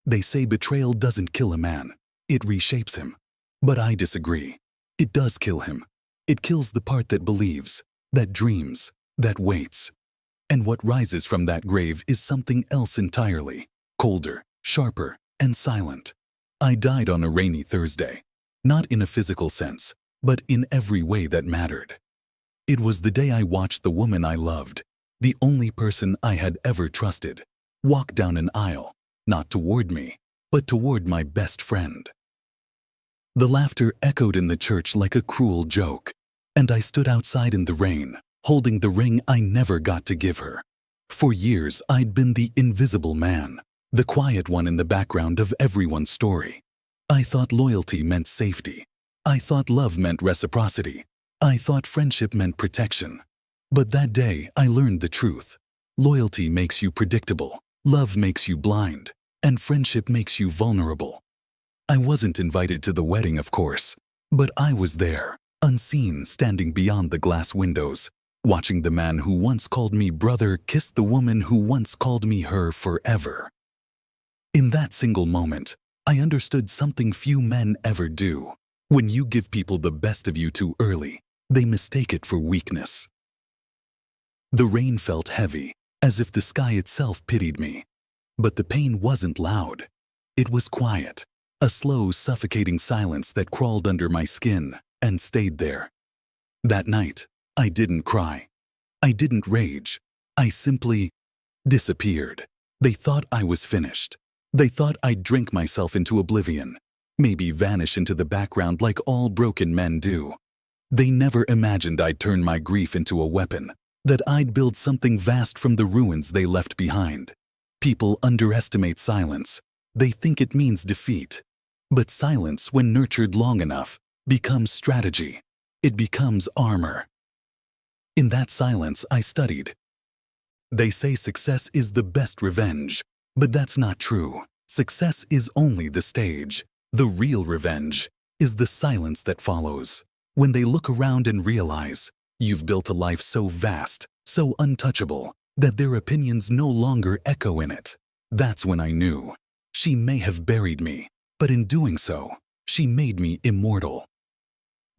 They say betrayal doesn't kill a man, it reshapes him. But I disagree. It does kill him. It kills the part that believes, that dreams, that waits. And what rises from that grave is something else entirely, colder, sharper, and silent. I died on a rainy Thursday, not in a physical sense, but in every way that mattered. It was the day I watched the woman I loved, the only person I had ever trusted, walk down an aisle, not toward me, but toward my best friend. The laughter echoed in the church like a cruel joke, and I stood outside in the rain, holding the ring I never got to give her. For years, I'd been the invisible man, the quiet one in the background of everyone's story. I thought loyalty meant safety. I thought love meant reciprocity. I thought friendship meant protection. But that day, I learned the truth. Loyalty makes you predictable, love makes you blind, and friendship makes you vulnerable. I wasn't invited to the wedding, of course, but I was there, unseen, standing beyond the glass windows, watching the man who once called me brother kiss the woman who once called me her forever. In that single moment, I understood something few men ever do. When you give people the best of you too early, they mistake it for weakness. The rain felt heavy, as if the sky itself pitied me. But the pain wasn't loud. It was quiet, a slow, suffocating silence that crawled under my skin and stayed there. That night, I didn't cry. I didn't rage. I simply disappeared. They thought I was finished. They thought I'd drink myself into oblivion, maybe vanish into the background like all broken men do. They never imagined I'd turn my grief into a weapon, that I'd build something vast from the ruins they left behind. People underestimate silence. They think it means defeat. But silence, when nurtured long enough, becomes strategy. It becomes armor. In that silence, I studied. They say success is the best revenge, but that's not true. Success is only the stage. The real revenge is the silence that follows. When they look around and realize you've built a life so vast, so untouchable, that their opinions no longer echo in it. That's when I knew. She may have buried me, but in doing so, she made me immortal.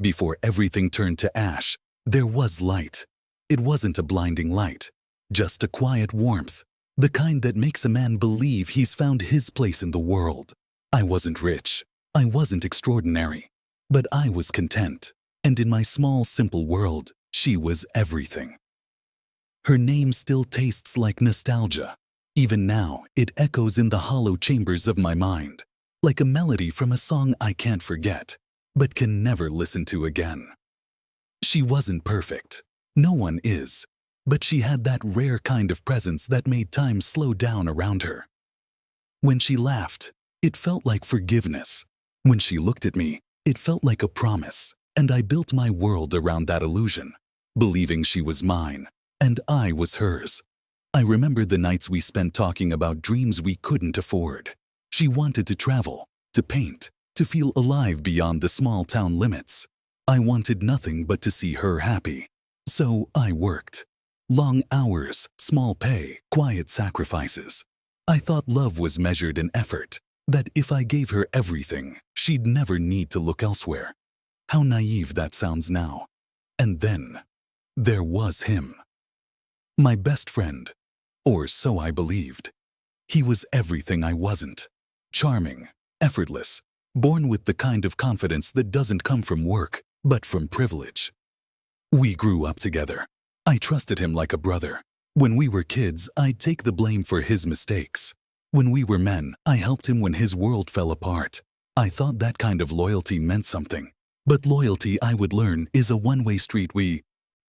Before everything turned to ash, there was light. It wasn't a blinding light, just a quiet warmth, the kind that makes a man believe he's found his place in the world. I wasn't rich. I wasn't extraordinary. But I was content, and in my small, simple world, she was everything. Her name still tastes like nostalgia. Even now, it echoes in the hollow chambers of my mind, like a melody from a song I can't forget, but can never listen to again. She wasn't perfect. No one is. But she had that rare kind of presence that made time slow down around her. When she laughed, it felt like forgiveness. When she looked at me, it felt like a promise, and I built my world around that illusion, believing she was mine, and I was hers. I remember the nights we spent talking about dreams we couldn't afford. She wanted to travel, to paint, to feel alive beyond the small town limits. I wanted nothing but to see her happy. So I worked. Long hours, small pay, quiet sacrifices. I thought love was measured in effort, that if I gave her everything, she'd never need to look elsewhere. How naive that sounds now. And then, there was him. My best friend, or so I believed. He was everything I wasn't. Charming, effortless, born with the kind of confidence that doesn't come from work, but from privilege. We grew up together. I trusted him like a brother. When we were kids, I'd take the blame for his mistakes. When we were men, I helped him when his world fell apart. I thought that kind of loyalty meant something. But loyalty, I would learn, is a one-way street.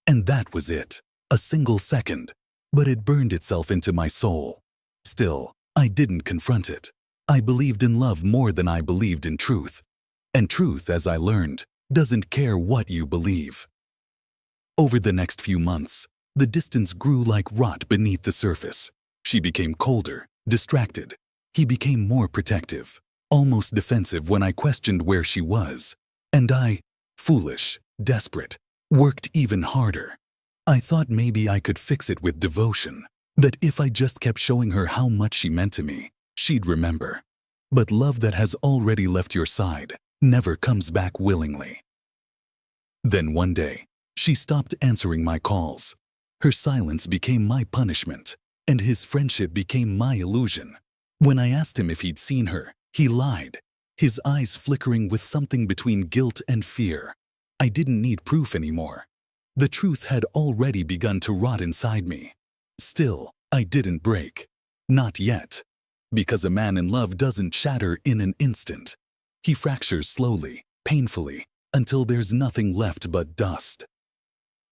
And that was it. A single second. But it burned itself into my soul. Still, I didn't confront it. I believed in love more than I believed in truth. And truth, as I learned, doesn't care what you believe. Over the next few months, the distance grew like rot beneath the surface. She became colder, distracted. He became more protective, almost defensive when I questioned where she was. And I, foolish, desperate, worked even harder. I thought maybe I could fix it with devotion, that if I just kept showing her how much she meant to me, she'd remember. But love that has already left your side never comes back willingly. Then one day, she stopped answering my calls. Her silence became my punishment, and his friendship became my illusion. When I asked him if he'd seen her, he lied, his eyes flickering with something between guilt and fear. I didn't need proof anymore. The truth had already begun to rot inside me. Still, I didn't break. Not yet. Because a man in love doesn't shatter in an instant. He fractures slowly, painfully, until there's nothing left but dust.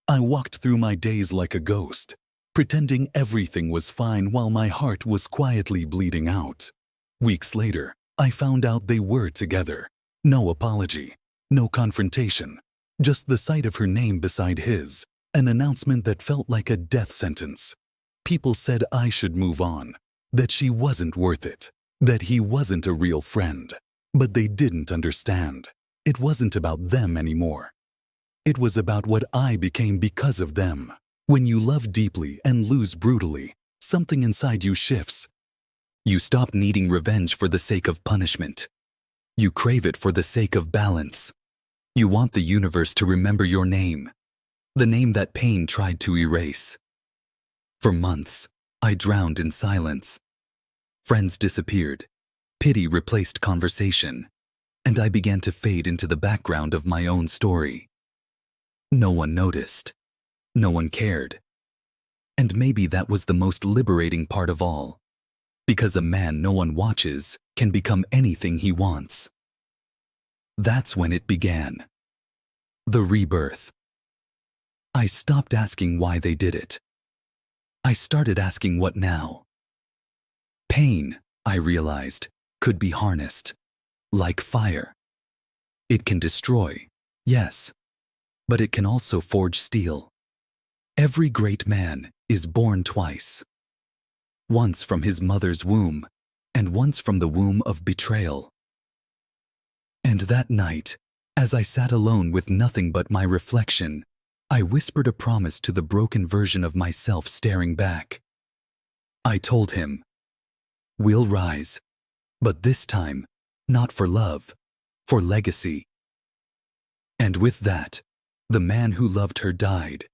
I walked through my days like a ghost, pretending everything was fine while my heart was quietly bleeding out. Weeks later, I found out they were together. No apology, no confrontation, just the sight of her name beside his, an announcement that felt like a death sentence. People said I should move on, that she wasn't worth it, that he wasn't a real friend. But they didn't understand. It wasn't about them anymore. It was about what I became because of them. When you love deeply and lose brutally, something inside you shifts. You stop needing revenge for the sake of punishment. You crave it for the sake of balance. You want the universe to remember your name, the name that pain tried to erase. For months, I drowned in silence. Friends disappeared. Pity replaced conversation, and I began to fade into the background of my own story. No one noticed. No one cared. And maybe that was the most liberating part of all. Because a man no one watches can become anything he wants. That's when it began. The rebirth. I stopped asking why they did it. I started asking what now. Pain, I realized, could be harnessed, like fire. It can destroy, yes, but it can also forge steel. Every great man is born twice. Once from his mother's womb, and once from the womb of betrayal. And that night, as I sat alone with nothing but my reflection, I whispered a promise to the broken version of myself staring back. I told him, "We'll rise. But this time, not for love, for legacy." And with that, the man who loved her died,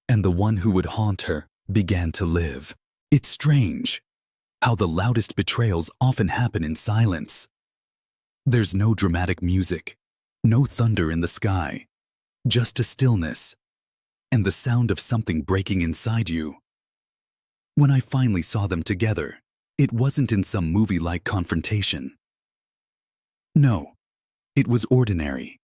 and the one who would haunt her began to live. It's strange how the loudest betrayals often happen in silence. There's no dramatic music, no thunder in the sky, just a stillness, and the sound of something breaking inside you. When I finally saw them together, it wasn't in some movie-like confrontation. No, it was ordinary.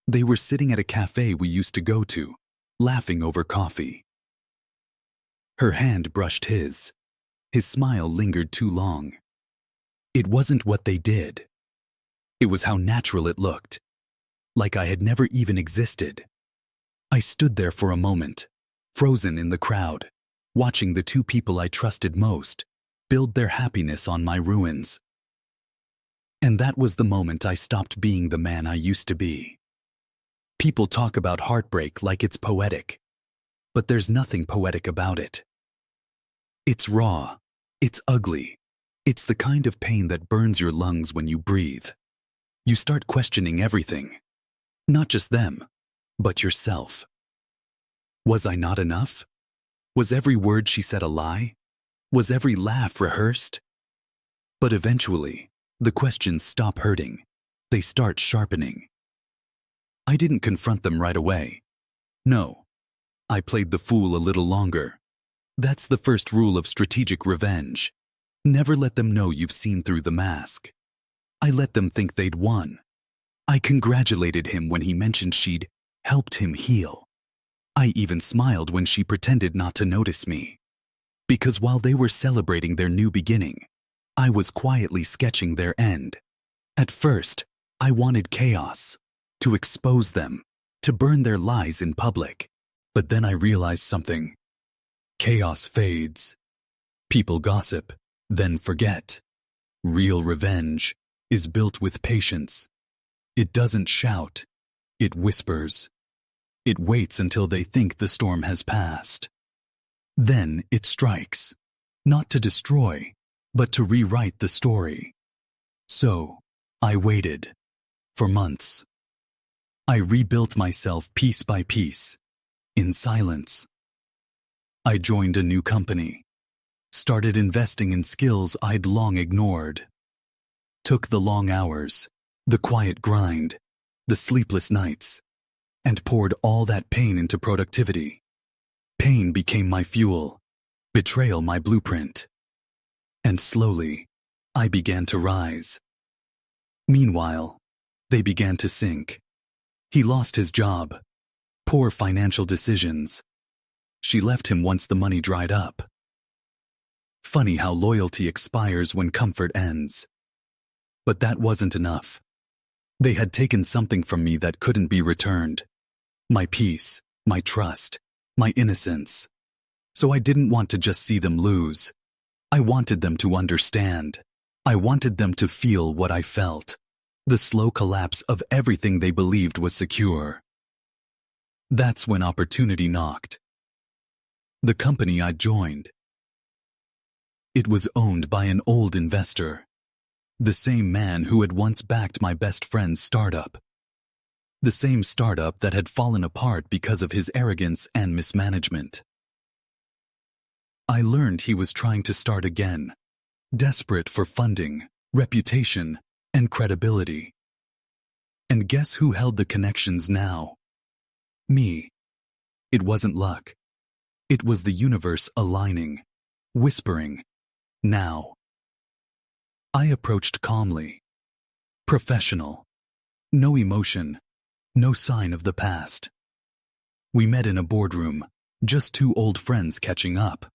They were sitting at a cafe we used to go to, laughing over coffee. Her hand brushed his. His smile lingered too long. It wasn't what they did. It was how natural it looked, like I had never even existed. I stood there for a moment, frozen in the crowd, watching the two people I trusted most build their happiness on my ruins. And that was the moment I stopped being the man I used to be. People talk about heartbreak like it's poetic, but there's nothing poetic about it. It's raw, it's ugly, it's the kind of pain that burns your lungs when you breathe. You start questioning everything, not just them, but yourself. Was I not enough? Was every word she said a lie? Was every laugh rehearsed? But eventually, the questions stop hurting. They start sharpening. I didn't confront them right away. No, I played the fool a little longer. That's the first rule of strategic revenge. Never let them know you've seen through the mask. I let them think they'd won. I congratulated him when he mentioned she'd helped him heal. I even smiled when she pretended not to notice me. Because while they were celebrating their new beginning, I was quietly sketching their end. At first, I wanted chaos, to expose them, to burn their lies in public. But then I realized something. Chaos fades. People gossip, then forget. Real revenge is built with patience. It doesn't shout. It whispers. It waits until they think the storm has passed. Then it strikes, not to destroy, but to rewrite the story. So, I waited. For months. I rebuilt myself piece by piece, in silence. I joined a new company, started investing in skills I'd long ignored. Took the long hours, the quiet grind, the sleepless nights, and poured all that pain into productivity. Pain became my fuel, betrayal my blueprint. And slowly, I began to rise. Meanwhile, they began to sink. He lost his job. Poor financial decisions. She left him once the money dried up. Funny how loyalty expires when comfort ends. But that wasn't enough. They had taken something from me that couldn't be returned. My peace, my trust, my innocence. So I didn't want to just see them lose. I wanted them to understand. I wanted them to feel what I felt. The slow collapse of everything they believed was secure. That's when opportunity knocked. The company I joined. It was owned by an old investor. The same man who had once backed my best friend's startup. The same startup that had fallen apart because of his arrogance and mismanagement. I learned he was trying to start again, desperate for funding, reputation, and credibility. And guess who held the connections now? Me. It wasn't luck. It was the universe aligning, whispering, now. I approached calmly. Professional. No emotion, no sign of the past. We met in a boardroom, just two old friends catching up.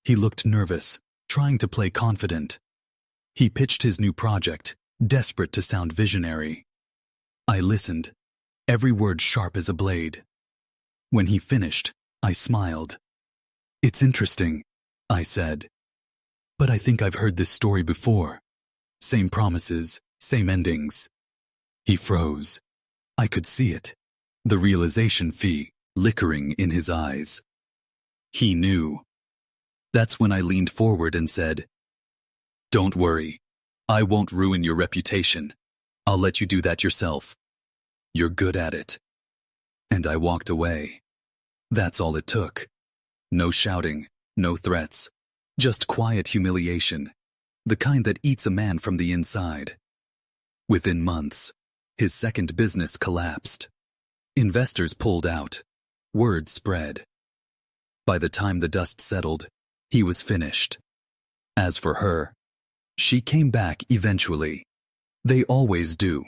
He looked nervous, trying to play confident. He pitched his new project, desperate to sound visionary. I listened, every word sharp as a blade. When he finished, I smiled. It's interesting, I said. But I think I've heard this story before. Same promises, same endings. He froze. I could see it, the realization flickering in his eyes. He knew. That's when I leaned forward and said, "Don't worry. I won't ruin your reputation. I'll let you do that yourself. You're good at it." And I walked away. That's all it took. No shouting, no threats. Just quiet humiliation. The kind that eats a man from the inside. Within months, his second business collapsed. Investors pulled out. Word spread. By the time the dust settled, he was finished. As for her, she came back eventually. They always do.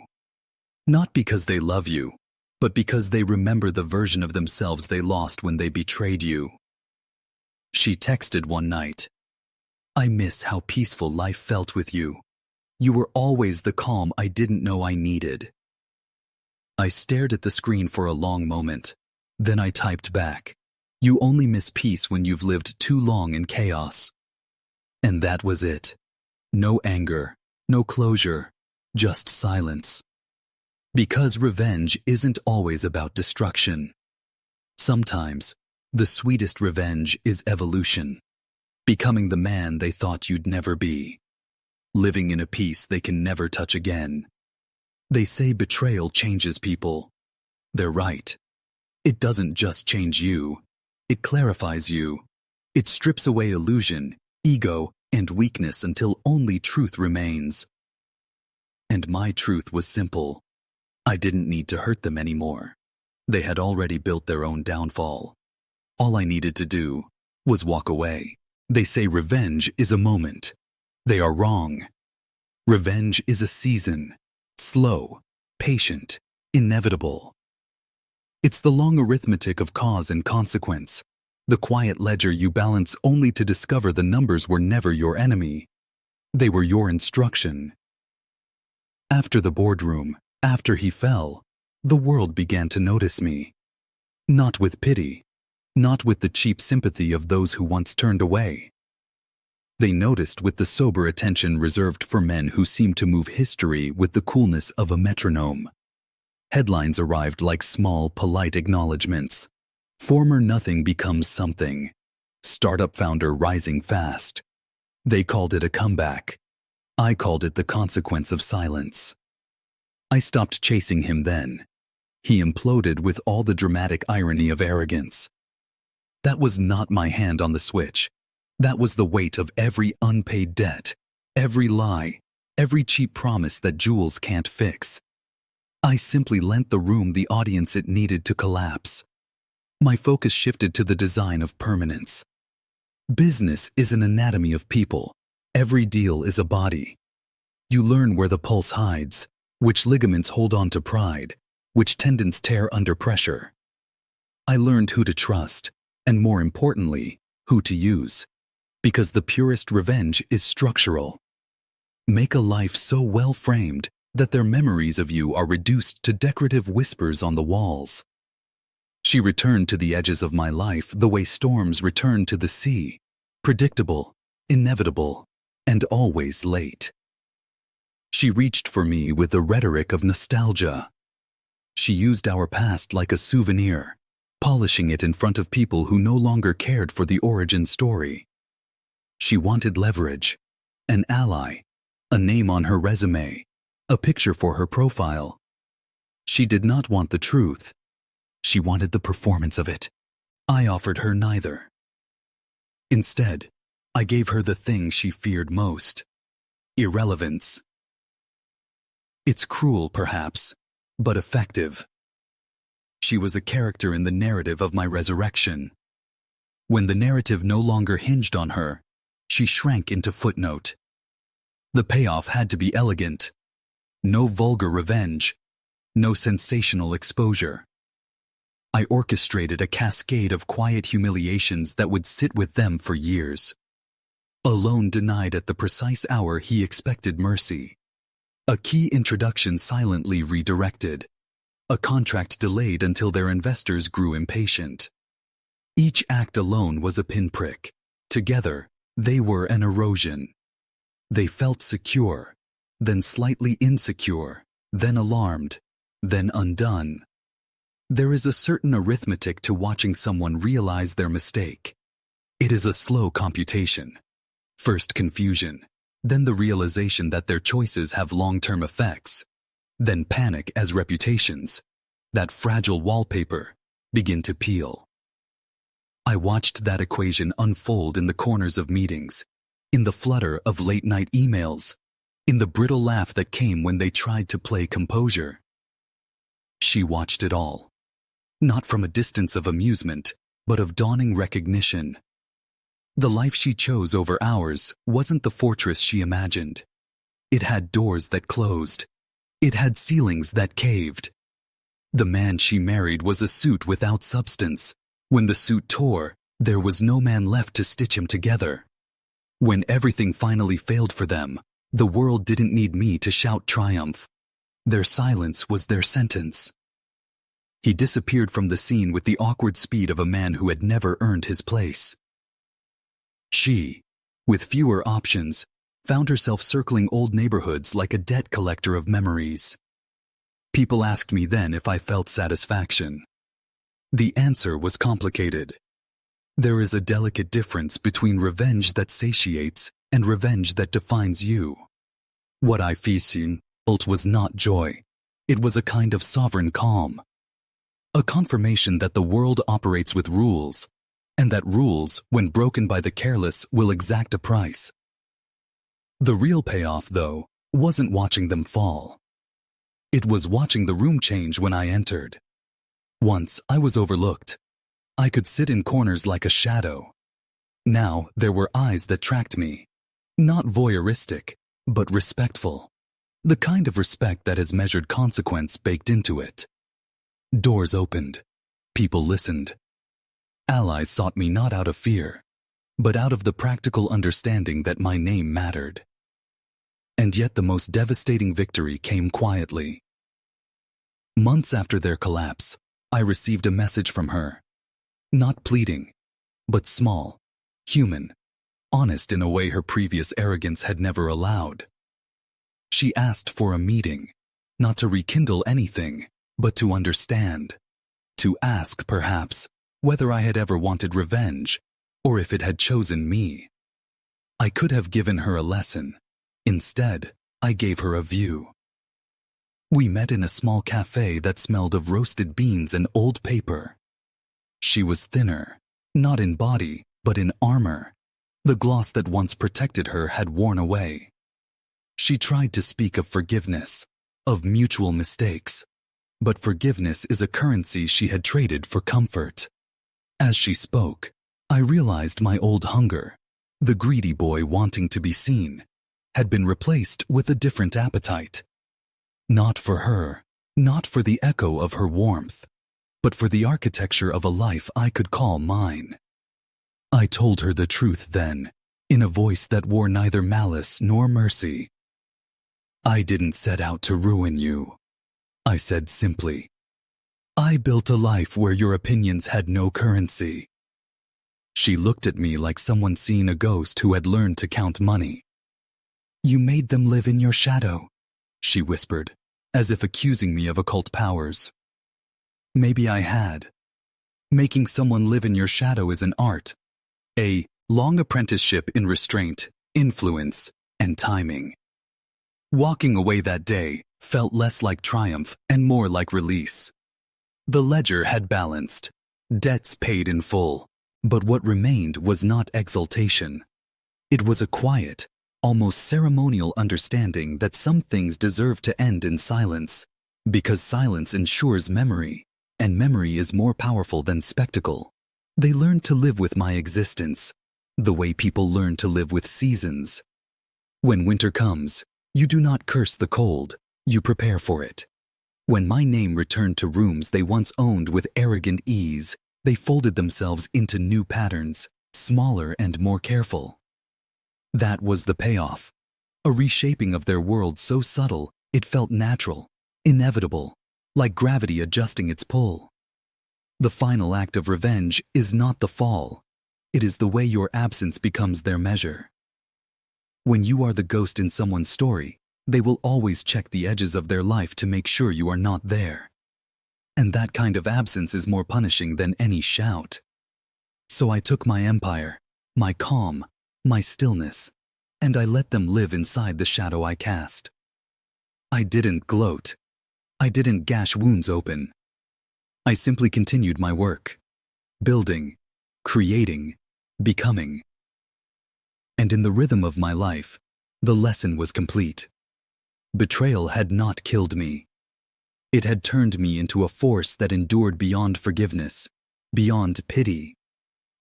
Not because they love you, but because they remember the version of themselves they lost when they betrayed you. She texted one night, "I miss how peaceful life felt with you. You were always the calm I didn't know I needed." I stared at the screen for a long moment. Then I typed back, "You only miss peace when you've lived too long in chaos." And that was it. No anger, no closure, just silence. Because revenge isn't always about destruction. Sometimes, the sweetest revenge is evolution. Becoming the man they thought you'd never be. Living in a peace they can never touch again. They say betrayal changes people. They're right. It doesn't just change you. It clarifies you. It strips away illusion, ego, and weakness until only truth remains. And my truth was simple. I didn't need to hurt them anymore. They had already built their own downfall. All I needed to do was walk away. They say revenge is a moment. They are wrong. Revenge is a season. Slow, patient, inevitable. It's the long arithmetic of cause and consequence. The quiet ledger you balance only to discover the numbers were never your enemy. They were your instruction. After the boardroom, after he fell, the world began to notice me. Not with pity, not with the cheap sympathy of those who once turned away. They noticed with the sober attention reserved for men who seemed to move history with the coolness of a metronome. Headlines arrived like small, polite acknowledgments. Former nothing becomes something. Startup founder rising fast. They called it a comeback. I called it the consequence of silence. I stopped chasing him then. He imploded with all the dramatic irony of arrogance. That was not my hand on the switch. That was the weight of every unpaid debt, every lie, every cheap promise that jewels can't fix. I simply lent the room the audience it needed to collapse. My focus shifted to the design of permanence. Business is an anatomy of people. Every deal is a body. You learn where the pulse hides, which ligaments hold on to pride, which tendons tear under pressure. I learned who to trust, and more importantly, who to use. Because the purest revenge is structural. Make a life so well framed that their memories of you are reduced to decorative whispers on the walls. She returned to the edges of my life the way storms return to the sea, predictable, inevitable, and always late. She reached for me with the rhetoric of nostalgia. She used our past like a souvenir, polishing it in front of people who no longer cared for the origin story. She wanted leverage, an ally, a name on her resume, a picture for her profile. She did not want the truth. She wanted the performance of it. I offered her neither. Instead, I gave her the thing she feared most: irrelevance. It's cruel, perhaps, but effective. She was a character in the narrative of my resurrection. When the narrative no longer hinged on her, she shrank into footnote. The payoff had to be elegant. No vulgar revenge. No sensational exposure. I orchestrated a cascade of quiet humiliations that would sit with them for years. A loan denied at the precise hour he expected mercy. A key introduction silently redirected. A contract delayed until their investors grew impatient. Each act alone was a pinprick. Together, they were an erosion. They felt secure, then slightly insecure, then alarmed, then undone. There is a certain arithmetic to watching someone realize their mistake. It is a slow computation. First confusion, then the realization that their choices have long-term effects, then panic as reputations, that fragile wallpaper, begin to peel. I watched that equation unfold in the corners of meetings, in the flutter of late-night emails, in the brittle laugh that came when they tried to play composure. She watched it all. Not from a distance of amusement, but of dawning recognition. The life she chose over ours wasn't the fortress she imagined. It had doors that closed. It had ceilings that caved. The man she married was a suit without substance. When the suit tore, there was no man left to stitch him together. When everything finally failed for them, the world didn't need me to shout triumph. Their silence was their sentence. He disappeared from the scene with the awkward speed of a man who had never earned his place. She, with fewer options, found herself circling old neighborhoods like a debt collector of memories. People asked me then if I felt satisfaction. The answer was complicated. There is a delicate difference between revenge that satiates and revenge that defines you. What I felt was not joy. It was a kind of sovereign calm. A confirmation that the world operates with rules, and that rules, when broken by the careless, will exact a price. The real payoff, though, wasn't watching them fall. It was watching the room change when I entered. Once I was overlooked. I could sit in corners like a shadow. Now there were eyes that tracked me. Not voyeuristic, but respectful. The kind of respect that has measured consequence baked into it. Doors opened. People listened. Allies sought me not out of fear, but out of the practical understanding that my name mattered. And yet the most devastating victory came quietly. Months after their collapse, I received a message from her. Not pleading, but small, human, honest in a way her previous arrogance had never allowed. She asked for a meeting, not to rekindle anything, but to understand. To ask, perhaps, whether I had ever wanted revenge, or if it had chosen me. I could have given her a lesson, Instead, I gave her a view. We met in a small cafe that smelled of roasted beans and old paper. She was thinner, not in body, but in armor. The gloss that once protected her had worn away. She tried to speak of forgiveness, of mutual mistakes, but forgiveness is a currency she had traded for comfort. As she spoke, I realized my old hunger, the greedy boy wanting to be seen, had been replaced with a different appetite. Not for her, not for the echo of her warmth, but for the architecture of a life I could call mine. I told her the truth then, in a voice that wore neither malice nor mercy. I didn't set out to ruin you, I said simply. I built a life where your opinions had no currency. She looked at me like someone seeing a ghost who had learned to count money. You made them live in your shadow, she whispered, as if accusing me of occult powers. Maybe I had. Making someone live in your shadow is an art, a long apprenticeship in restraint, influence, and timing. Walking away that day felt less like triumph and more like release. The ledger had balanced, debts paid in full, but what remained was not exultation. It was a quiet, almost ceremonial understanding that some things deserve to end in silence, because silence ensures memory, and memory is more powerful than spectacle. They learned to live with my existence, the way people learn to live with seasons. When winter comes, you do not curse the cold, you prepare for it. When my name returned to rooms they once owned with arrogant ease, they folded themselves into new patterns, smaller and more careful. That was the payoff, a reshaping of their world so subtle it felt natural, inevitable, like gravity adjusting its pull. The final act of revenge is not the fall, it is the way your absence becomes their measure. When you are the ghost in someone's story, they will always check the edges of their life to make sure you are not there. And that kind of absence is more punishing than any shout. So I took my empire, my calm, my stillness, and I let them live inside the shadow I cast. I didn't gloat. I didn't gash wounds open. I simply continued my work, building, creating, becoming. And in the rhythm of my life, the lesson was complete. Betrayal had not killed me. It had turned me into a force that endured beyond forgiveness, beyond pity,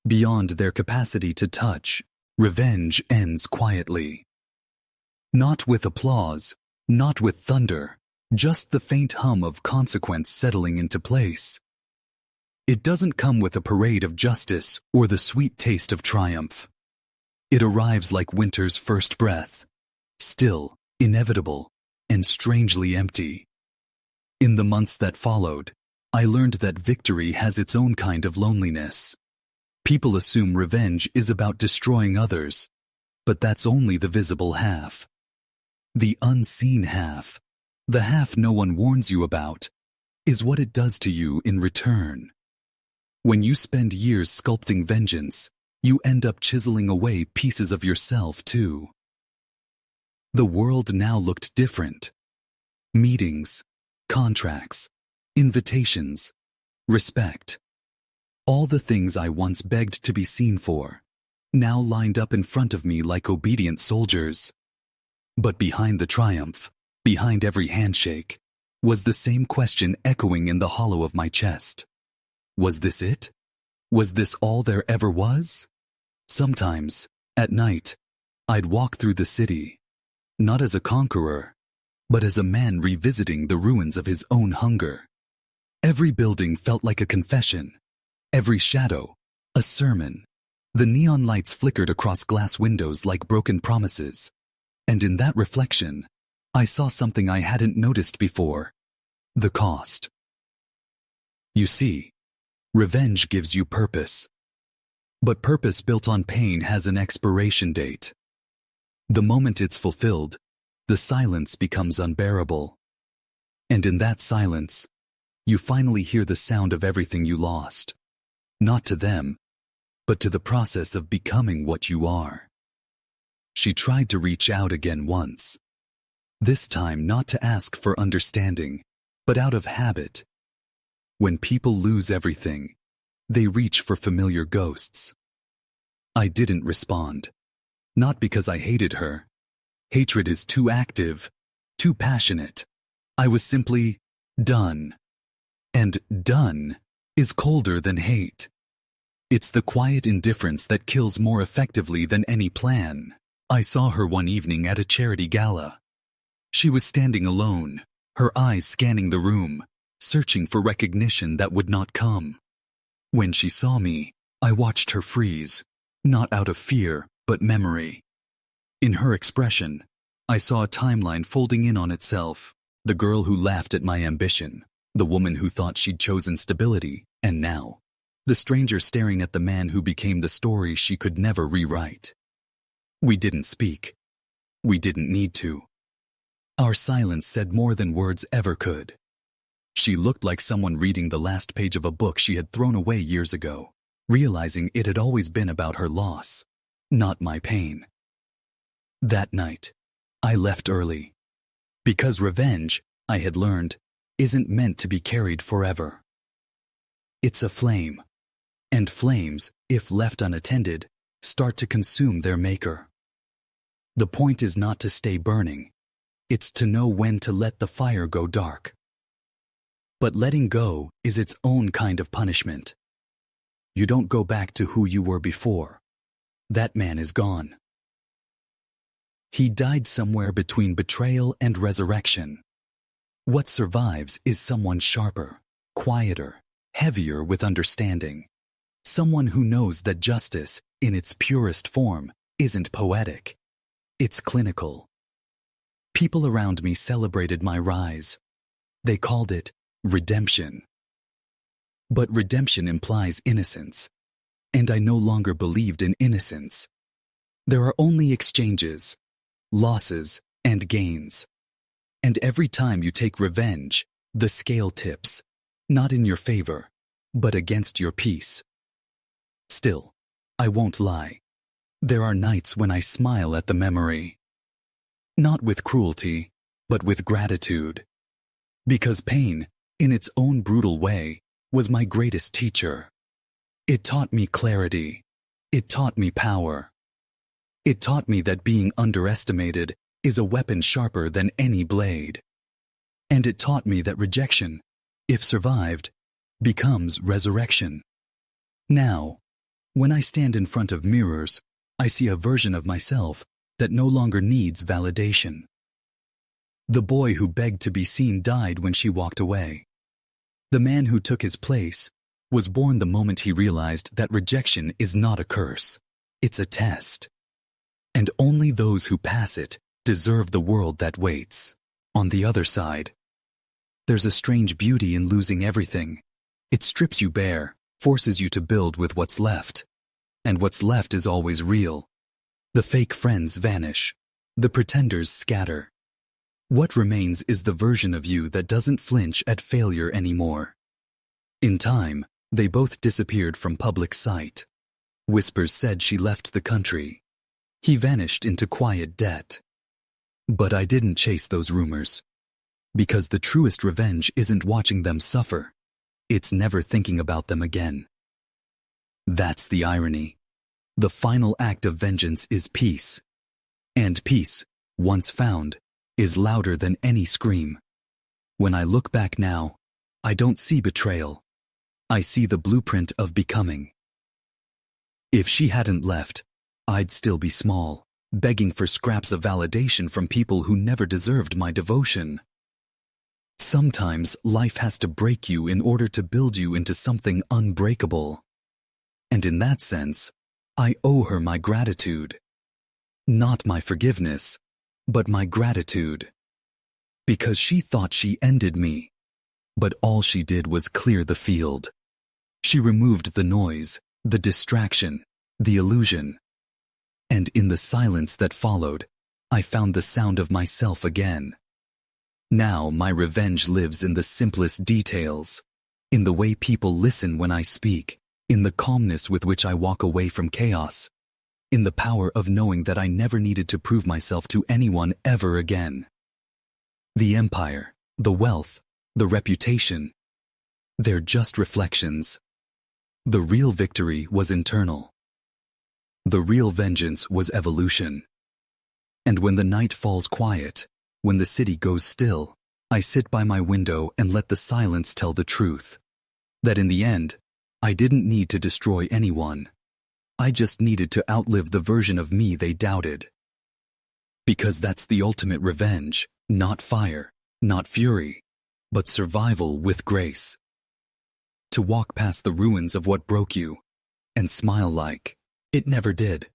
beyond their capacity to touch. Revenge ends quietly. Not with applause, not with thunder, just the faint hum of consequence settling into place. It doesn't come with a parade of justice or the sweet taste of triumph. It arrives like winter's first breath, still, inevitable, and strangely empty. In the months that followed, I learned that victory has its own kind of loneliness. People assume revenge is about destroying others, but that's only the visible half. The unseen half, the half no one warns you about, is what it does to you in return. When you spend years sculpting vengeance, you end up chiseling away pieces of yourself too. The world now looked different. Meetings, contracts, invitations, respect. All the things I once begged to be seen for, now lined up in front of me like obedient soldiers. But behind the triumph, behind every handshake, was the same question echoing in the hollow of my chest. Was this it? Was this all there ever was? Sometimes, at night, I'd walk through the city, not as a conqueror, but as a man revisiting the ruins of his own hunger. Every building felt like a confession. Every shadow, a sermon. The neon lights flickered across glass windows like broken promises. And in that reflection, I saw something I hadn't noticed before. The cost. You see, revenge gives you purpose. But purpose built on pain has an expiration date. The moment it's fulfilled, the silence becomes unbearable. And in that silence, you finally hear the sound of everything you lost. Not to them, but to the process of becoming what you are. She tried to reach out again once. This time not to ask for understanding, but out of habit. When people lose everything, they reach for familiar ghosts. I didn't respond. Not because I hated her. Hatred is too active, too passionate. I was simply done. And done is colder than hate. It's the quiet indifference that kills more effectively than any plan. I saw her one evening at a charity gala. She was standing alone, her eyes scanning the room, searching for recognition that would not come. When she saw me, I watched her freeze, not out of fear, but memory. In her expression, I saw a timeline folding in on itself. The girl who laughed at my ambition, the woman who thought she'd chosen stability, and now, the stranger staring at the man who became the story she could never rewrite. We didn't speak. We didn't need to. Our silence said more than words ever could. She looked like someone reading the last page of a book she had thrown away years ago, realizing it had always been about her loss, not my pain. That night, I left early. Because revenge, I had learned, isn't meant to be carried forever. It's a flame, and flames, if left unattended, start to consume their maker. The point is not to stay burning. It's to know when to let the fire go dark. But letting go is its own kind of punishment. You don't go back to who you were before. That man is gone. He died somewhere between betrayal and resurrection. What survives is someone sharper, quieter, heavier with understanding. Someone who knows that justice, in its purest form, isn't poetic. It's clinical. People around me celebrated my rise. They called it redemption. But redemption implies innocence, and I no longer believed in innocence. There are only exchanges, losses, and gains. And every time you take revenge, the scale tips, not in your favor, but against your peace. Still, I won't lie. There are nights when I smile at the memory. Not with cruelty, but with gratitude. Because pain, in its own brutal way, was my greatest teacher. It taught me clarity. It taught me power. It taught me that being underestimated is a weapon sharper than any blade. And it taught me that rejection, if survived, becomes resurrection. Now, when I stand in front of mirrors, I see a version of myself that no longer needs validation. The boy who begged to be seen died when she walked away. The man who took his place was born the moment he realized that rejection is not a curse, it's a test. And only those who pass it deserve the world that waits. On the other side, there's a strange beauty in losing everything. It strips you bare, forces you to build with what's left. And what's left is always real. The fake friends vanish. The pretenders scatter. What remains is the version of you that doesn't flinch at failure anymore. In time, they both disappeared from public sight. Whispers said she left the country. He vanished into quiet debt. But I didn't chase those rumors. Because the truest revenge isn't watching them suffer. It's never thinking about them again. That's the irony. The final act of vengeance is peace. And peace, once found, is louder than any scream. When I look back now, I don't see betrayal. I see the blueprint of becoming. If she hadn't left, I'd still be small, begging for scraps of validation from people who never deserved my devotion. Sometimes life has to break you in order to build you into something unbreakable. And in that sense, I owe her my gratitude. Not my forgiveness, but my gratitude. Because she thought she ended me, but all she did was clear the field. She removed the noise, the distraction, the illusion. And in the silence that followed, I found the sound of myself again. Now my revenge lives in the simplest details, in the way people listen when I speak, in the calmness with which I walk away from chaos, in the power of knowing that I never needed to prove myself to anyone ever again. The empire, the wealth, the reputation, they're just reflections. The real victory was internal. The real vengeance was evolution. And when the night falls quiet, when the city goes still, I sit by my window and let the silence tell the truth. That in the end, I didn't need to destroy anyone. I just needed to outlive the version of me they doubted. Because that's the ultimate revenge, not fire, not fury, but survival with grace. To walk past the ruins of what broke you, and smile like it never did.